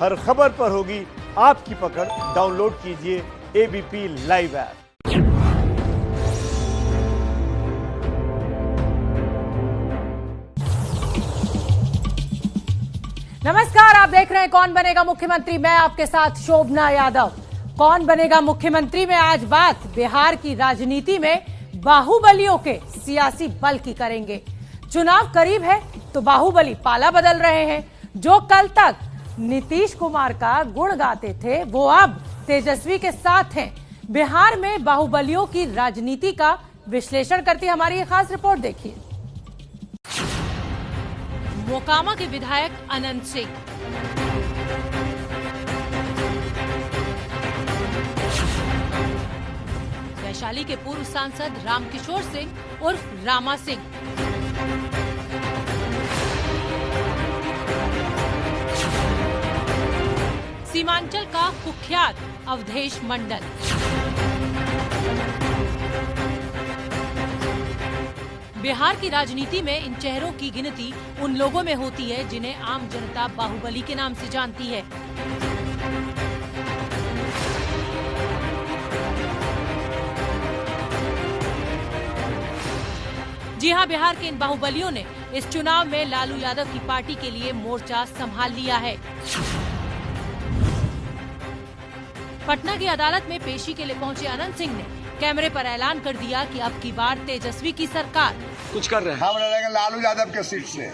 हर खबर पर होगी आपकी पकड़। डाउनलोड कीजिए एबीपी लाइव ऐप। नमस्कार, आप देख रहे हैं कौन बनेगा मुख्यमंत्री। मैं आपके साथ शोभना यादव। कौन बनेगा मुख्यमंत्री में आज बात बिहार की राजनीति में बाहुबलियों के सियासी बल की करेंगे। चुनाव करीब है तो बाहुबली पाला बदल रहे हैं। जो कल तक नीतीश कुमार का गुण गाते थे वो अब तेजस्वी के साथ हैं। बिहार में बाहुबलियों की राजनीति का विश्लेषण करती हमारी ये खास रिपोर्ट देखिए। मोकामा के विधायक अनंत सिंह, वैशाली के पूर्व सांसद रामकिशोर सिंह उर्फ रामा सिंह, सीमांचल का कुख्यात अवधेश मंडल, बिहार की राजनीति में इन चेहरों की गिनती उन लोगों में होती है जिन्हें आम जनता बाहुबली के नाम से जानती है। जी हां, बिहार के इन बाहुबलियों ने इस चुनाव में लालू यादव की पार्टी के लिए मोर्चा संभाल लिया है। पटना की अदालत में पेशी के लिए पहुंचे अनंत सिंह ने कैमरे पर ऐलान कर दिया कि अब की बार तेजस्वी की सरकार कुछ कर रहे हैं। हम लड़ेंगे लालू यादव के सीट से।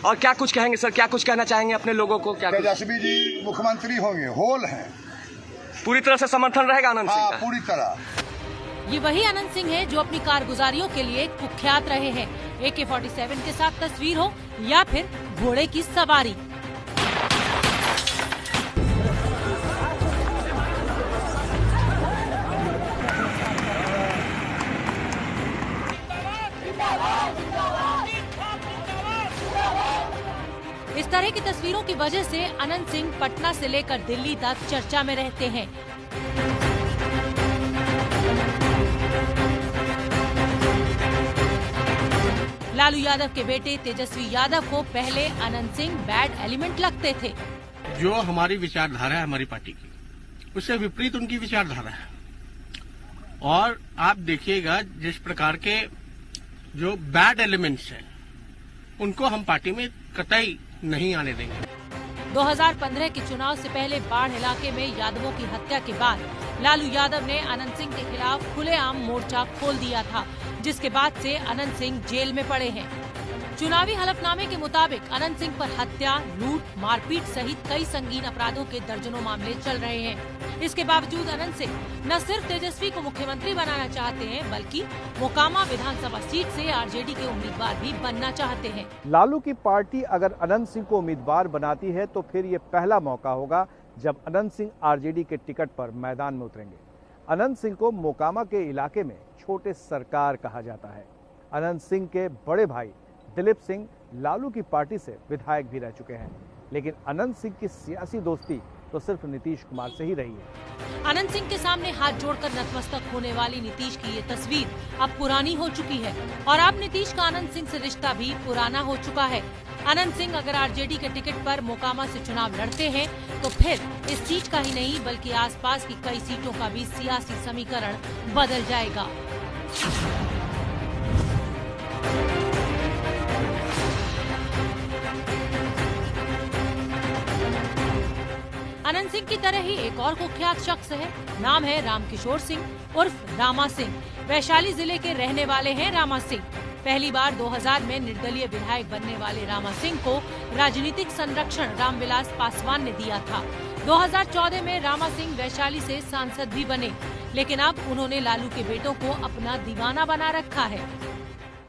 और क्या कुछ कहेंगे सर, क्या कुछ कहना चाहेंगे अपने लोगों को? क्या तेजस्वी जी मुख्यमंत्री होंगे, होल हैं। पूरी तरह से समर्थन रहेगा आनंद सिंह का? पूरी तरह। ये वही आनंद सिंह है जो अपनी कारगुजारियों के लिए कुख्यात रहे हैं। AK-47 के साथ तस्वीर हो या फिर घोड़े की सवारी। इस तरह की तस्वीरों की वजह से अनंत सिंह पटना से लेकर दिल्ली तक चर्चा में रहते हैं। लालू यादव के बेटे तेजस्वी यादव को पहले अनंत सिंह बैड एलिमेंट लगते थे। जो हमारी विचारधारा है हमारी पार्टी की, उससे विपरीत उनकी विचारधारा है। और आप देखिएगा जिस प्रकार के जो बैड एलिमेंट्स हैं उनको हम पार्टी में कतई नहीं आने देंगे। 2015 के चुनाव से पहले बाढ़ इलाके में यादवों की हत्या के बाद लालू यादव ने अनंत सिंह के खिलाफ खुलेआम मोर्चा खोल दिया था, जिसके बाद से अनंत सिंह जेल में पड़े हैं। चुनावी हलफनामे के मुताबिक अनंत सिंह पर हत्या, लूट, मारपीट सहित कई संगीन अपराधों के दर्जनों मामले चल रहे हैं। इसके बावजूद अनंत सिंह न सिर्फ तेजस्वी को मुख्यमंत्री बनाना चाहते हैं बल्कि मोकामा विधानसभा सीट से आरजेडी के उम्मीदवार भी बनना चाहते हैं। लालू की पार्टी अगर अनंत सिंह को उम्मीदवार बनाती है तो फिर ये पहला मौका होगा जब अनंत सिंह आरजेडी के टिकट पर मैदान में उतरेंगे। अनंत सिंह को मोकामा के इलाके में छोटे सरकार कहा जाता है। अनंत सिंह के बड़े भाई दिलीप सिंह लालू की पार्टी से विधायक भी रह चुके हैं, लेकिन अनंत सिंह की सियासी दोस्ती तो सिर्फ नीतीश कुमार से ही रही है। अनंत सिंह के सामने हाथ जोड़कर नतमस्तक होने वाली नीतीश की ये तस्वीर अब पुरानी हो चुकी है और अब नीतीश का अनंत सिंह से रिश्ता भी पुराना हो चुका है। अनंत सिंह अगर आरजेडी के टिकट पर मोकामा से चुनाव लड़ते हैं तो फिर इस सीट का ही नहीं बल्कि आसपास की कई सीटों का भी सियासी समीकरण बदल जाएगा। अनंत सिंह की तरह ही एक और कुख्यात शख्स है। नाम है रामकिशोर सिंह उर्फ रामा सिंह। वैशाली जिले के रहने वाले हैं रामा सिंह। पहली बार 2000 में निर्दलीय विधायक बनने वाले रामा सिंह को राजनीतिक संरक्षण रामविलास पासवान ने दिया था। 2014 में रामा सिंह वैशाली से सांसद भी बने, लेकिन अब उन्होंने लालू के बेटों को अपना दीवाना बना रखा है।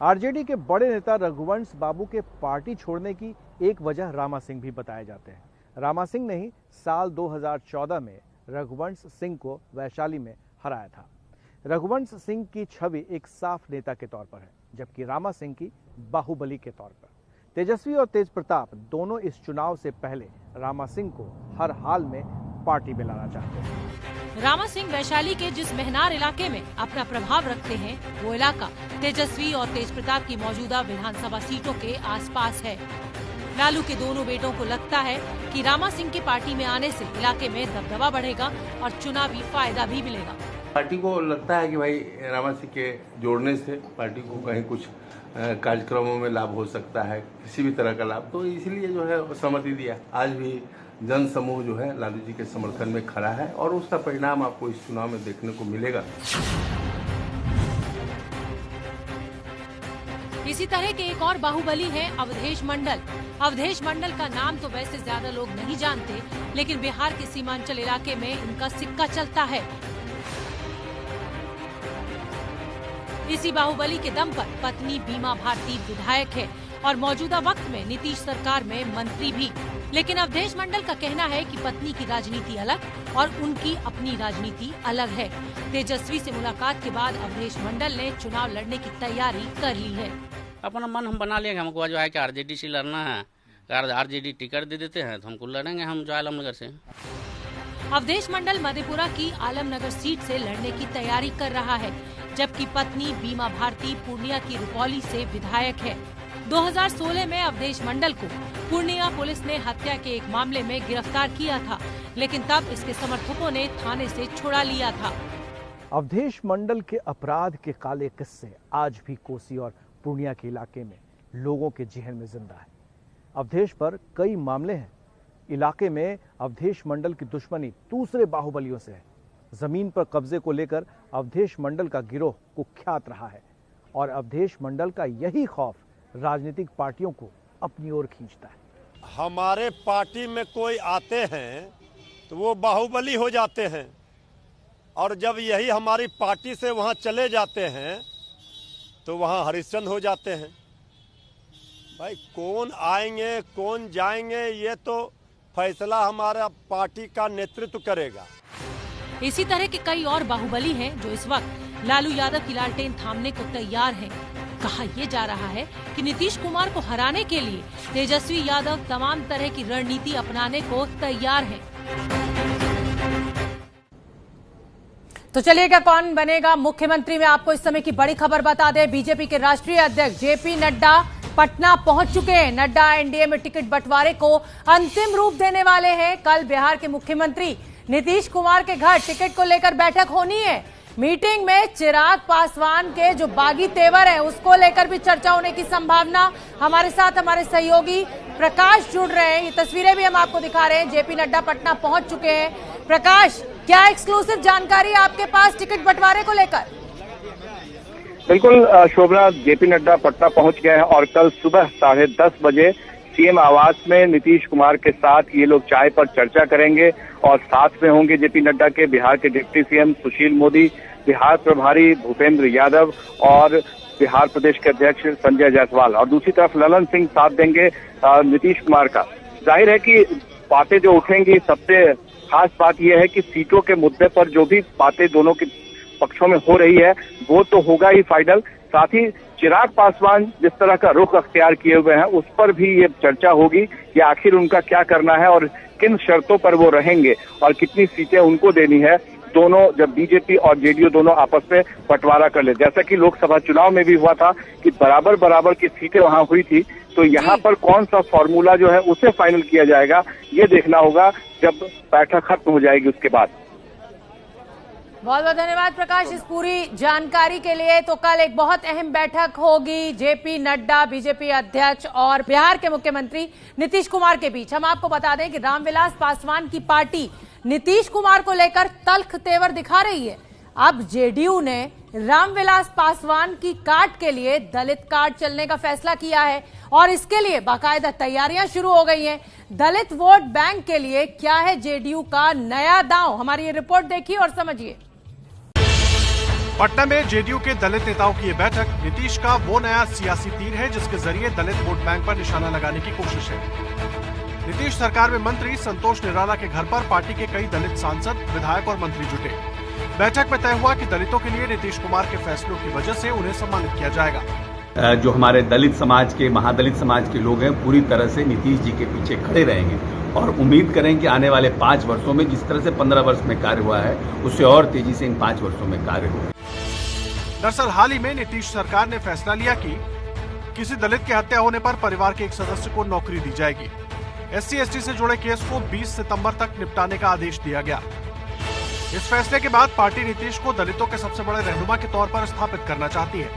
आरजेडी के बड़े नेता रघुवंश बाबू के पार्टी छोड़ने की एक वजह रामा सिंह भी बताए जाते हैं। रामा सिंह ने ही साल 2014 में रघुवंश सिंह को वैशाली में हराया था। रघुवंश सिंह की छवि एक साफ नेता के तौर पर है, जबकि रामा सिंह की बाहुबली के तौर पर। तेजस्वी और तेज प्रताप दोनों इस चुनाव से पहले रामा सिंह को हर हाल में पार्टी में लाना चाहते हैं। रामा सिंह वैशाली के जिस मेहनार इलाके में अपना प्रभाव रखते हैं वो इलाका तेजस्वी और तेज प्रताप की मौजूदा विधानसभा सीटों के आसपास है। लालू के दोनों बेटों को लगता है कि रामा सिंह की पार्टी में आने से इलाके में दबदबा बढ़ेगा और चुनावी फायदा भी मिलेगा। पार्टी को लगता है कि भाई रामा सिंह के जोड़ने से पार्टी को कहीं कुछ कार्यक्रमों में लाभ हो सकता है, किसी भी तरह का लाभ, तो इसलिए जो है सहमति दिया। आज भी जन समूह जो है लालू जी के समर्थन में खड़ा है और उसका परिणाम आपको इस चुनाव में देखने को मिलेगा। इसी तरह के एक और बाहुबली है अवधेश मंडल। अवधेश मंडल का नाम तो वैसे ज्यादा लोग नहीं जानते, लेकिन बिहार के सीमांचल इलाके में इनका सिक्का चलता है। इसी बाहुबली के दम पर पत्नी बीमा भारती विधायक है और मौजूदा वक्त में नीतीश सरकार में मंत्री भी। लेकिन अवधेश मंडल का कहना है कि पत्नी की राजनीति अलग और उनकी अपनी राजनीति अलग है। तेजस्वी से मुलाकात के बाद अवधेश मंडल ने चुनाव लड़ने की तैयारी कर ली है। अपना मन हम बना लिया, हमको जो है कि आरजेडी से लड़ना है, अगर आरजेडी टिकट दे देते हैं तो हमको लड़ेंगे हम जो आलमनगर से। अवधेश मंडल मधेपुरा की आलमनगर सीट से लड़ने की तैयारी कर रहा है, जबकि पत्नी बीमा भारती पूर्णिया की रुपौली से विधायक है। 2016 में अवधेश मंडल को पूर्णिया पुलिस ने हत्या के एक मामले में गिरफ्तार किया था, लेकिन तब इसके समर्थकों ने थाने से छुड़ा लिया था। अवधेश मंडल के अपराध के काले किस्से आज भी कोसी और पूर्णिया के इलाके में लोगों के जहन में जिंदा है। अवधेश पर कई मामले हैं। इलाके में अवधेश मंडल की दुश्मनी दूसरे बाहुबलियों से है। जमीन पर कब्जे को लेकर अवधेश मंडल का गिरोह कुख्यात रहा है और अवधेश मंडल का यही खौफ राजनीतिक पार्टियों को अपनी ओर खींचता है। हमारे पार्टी में कोई आते हैं तो वो बाहुबली हो जाते हैं, और जब यही हमारी पार्टी से वहाँ चले जाते हैं तो वहाँ हरिश्चंद्र हो जाते हैं। भाई कौन आएंगे कौन जाएंगे ये तो फैसला हमारा पार्टी का नेतृत्व करेगा। इसी तरह के कई और बाहुबली हैं जो इस वक्त लालू यादव की लालटेन थामने को तैयार हैं। कहा यह जा रहा है कि नीतीश कुमार को हराने के लिए तेजस्वी यादव तमाम तरह की रणनीति अपनाने को तैयार हैं। तो चलिएगा कौन बनेगा मुख्यमंत्री में आपको इस समय की बड़ी खबर बता दें। बीजेपी के राष्ट्रीय अध्यक्ष जेपी नड्डा पटना पहुंच चुके हैं। नड्डा एनडीए में टिकट बंटवारे को अंतिम रूप देने वाले हैं। कल बिहार के मुख्यमंत्री नीतीश कुमार के घर टिकट को लेकर बैठक होनी है। मीटिंग में चिराग पासवान के जो बागी तेवर है उसको लेकर भी चर्चा होने की संभावना। हमारे साथ हमारे सहयोगी प्रकाश जुड़ रहे हैं। ये तस्वीरें भी हम आपको दिखा रहे हैं। जेपी नड्डा पटना पहुंच चुके हैं। प्रकाश, क्या एक्सक्लूसिव जानकारी आपके पास टिकट बंटवारे को लेकर? बिल्कुल शोभना, जेपी नड्डा पटना पहुंच गए हैं और कल सुबह 10:30 बजे सीएम आवास में नीतीश कुमार के साथ ये लोग चाय पर चर्चा करेंगे और साथ में होंगे जेपी नड्डा के बिहार के डिप्टी सीएम सुशील मोदी, बिहार प्रभारी भूपेंद्र यादव और बिहार प्रदेश के अध्यक्ष संजय जायसवाल, और दूसरी तरफ ललन सिंह साथ देंगे नीतीश कुमार का। जाहिर है कि बातें जो उठेंगी, सबसे खास बात यह है कि सीटों के मुद्दे पर जो भी बातें दोनों के पक्षों में हो रही है वो तो होगा ही फाइनल। साथ ही चिराग पासवान जिस तरह का रुख अख्तियार किए हुए हैं उस पर भी ये चर्चा होगी कि आखिर उनका क्या करना है और किन शर्तों पर वो रहेंगे और कितनी सीटें उनको देनी है। दोनों, जब बीजेपी और जेडीयू दोनों आपस में बंटवारा कर ले, जैसा कि लोकसभा चुनाव में भी हुआ था कि बराबर बराबर की सीटें वहां हुई थी, तो यहाँ पर कौन सा फॉर्मूला जो है उसे फाइनल किया जाएगा ये देखना होगा जब बैठक खत्म हो जाएगी उसके बाद। बहुत बहुत धन्यवाद प्रकाश इस पूरी जानकारी के लिए। तो कल एक बहुत अहम बैठक होगी जेपी नड्डा, बीजेपी अध्यक्ष और बिहार के मुख्यमंत्री नीतीश कुमार के बीच। हम आपको बता दें कि रामविलास पासवान की पार्टी नीतीश कुमार को लेकर तल्ख तेवर दिखा रही है। अब जेडीयू ने रामविलास पासवान की काट के लिए दलित कार्ड चलने का फैसला किया है और इसके लिए बाकायदा तैयारियां शुरू हो गई हैं। दलित वोट बैंक के लिए क्या है जेडीयू का नया दांव, हमारी ये रिपोर्ट देखिए और समझिए। पटना में जेडीयू के दलित नेताओं की ये बैठक नीतीश का वो नया सियासी तीर है जिसके जरिए दलित वोट बैंक पर निशाना लगाने की कोशिश है। नीतीश सरकार में मंत्री संतोष निराला के घर पर पार्टी के कई दलित सांसद, विधायक और मंत्री जुटे। बैठक में तय हुआ कि दलितों के लिए नीतीश कुमार के फैसलों की वजह से उन्हें सम्मानित किया जाएगा। जो हमारे दलित समाज के, महादलित समाज के लोग हैं, पूरी तरह से नीतीश जी के पीछे खड़े रहेंगे और उम्मीद करें कि आने वाले 5 वर्षों में जिस तरह से 15 वर्ष में कार्य हुआ है उससे और तेजी से इन 5 वर्षों में कार्य होगा। दरअसल हाल ही में नीतीश सरकार ने फैसला लिया कि किसी दलित की हत्या होने पर परिवार के एक सदस्य को नौकरी दी जाएगी। SC/ST से जुड़े केस को 20 सितंबर तक निपटाने का आदेश दिया गया। इस फैसले के बाद पार्टी नीतीश को दलितों के सबसे बड़े रहनुमा के तौर पर स्थापित करना चाहती है।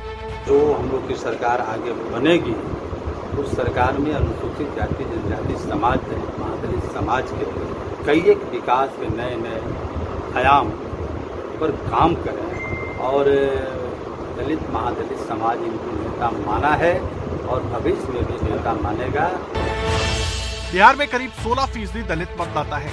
जो हम लोग की सरकार आगे बनेगी, उस सरकार में अनुसूचित जाति जनजाति समाज, महादलित समाज के कई एक विकास के नए नए आयाम पर काम करें और दलित महादलित समाज इनको नेता माना है और भविष्य में भी नेता मानेगा। बिहार में करीब 16% दलित मतदाता है।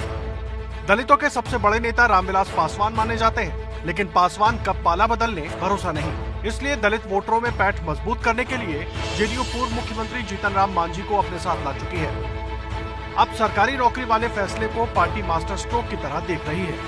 दलितों के सबसे बड़े नेता रामविलास पासवान माने जाते हैं, लेकिन पासवान कब पाला बदलने भरोसा नहीं। इसलिए दलित वोटरों में पैठ मजबूत करने के लिए जेडीयू पूर्व मुख्यमंत्री जीतन राम मांझी को अपने साथ ला चुकी है। अब सरकारी नौकरी वाले फैसले को पार्टी मास्टर स्ट्रोक की तरह देख रही है।